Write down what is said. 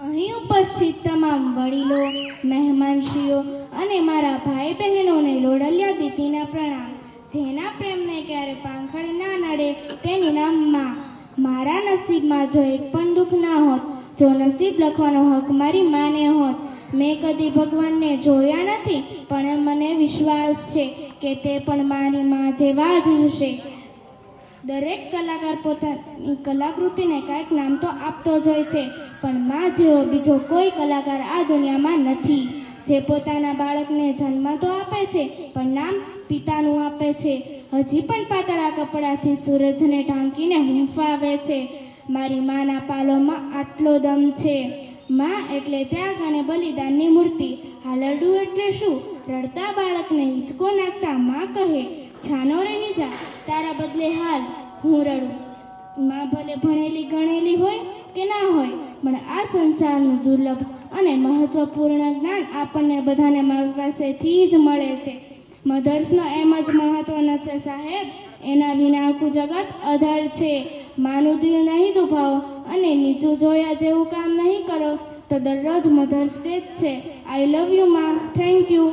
અહીં ઉપસ્થિત તમામ વડીલો, મહેમાનશ્રીઓ અને મારા ભાઈ બહેનોને લોડલિયા દીદીના પ્રણામ. જેના પ્રેમને ક્યારે પાંખડ ના નડે તેની નામ માં. મારા નસીબમાં જો એક પણ દુઃખ ના હોત, જો નસીબ લખવાનો હક મારી માને હોત. મેં કદી ભગવાનને જોયા નથી, પણ મને વિશ્વાસ છે કે તે પણ મારી માં જેવા જ હશે. દરેક કલાકાર પોતાની કલાકૃતિને કાંઈક નામ તો આપતો જ હોય છે, પણ માં જેવો બીજો કોઈ કલાકાર આ દુનિયામાં નથી, જે પોતાના બાળકને જન્મ તો આપે છે પણ નામ પિતાનું આપે છે. હજી પણ પાતળા કપડાથી સૂરજને ઢાંકીને હૂંફાવે છે. મારી માના પાલોમાં આટલો દમ છે. માં એટલે ત્યાગ અને બલિદાનની મૂર્તિ. હાલરડું એટલે શું? રડતા બાળકને હિંચકો નાખતા માં કહે, છાનો રહી જા, તારા બદલે હાલ હું રડું. માં ભલે ભણેલી ગણેલી હોય કે ના હોય, પણ આ સંસારનું દુર્લભ અને મહત્વપૂર્ણ જ્ઞાન આપણને બધાને મારી પાસેથી જ મળે છે. મધર્સનો એમ જ મહત્વનો છે સાહેબ, એના વિના આખું જગત અધર છે. માનું દિલ નહીં દુભાવો અને નીચું જોયા જેવું કામ નહીં કરો તો દરરોજ મધર્સ ડે જ છે. આઈ લવ યુ માં. Thank you.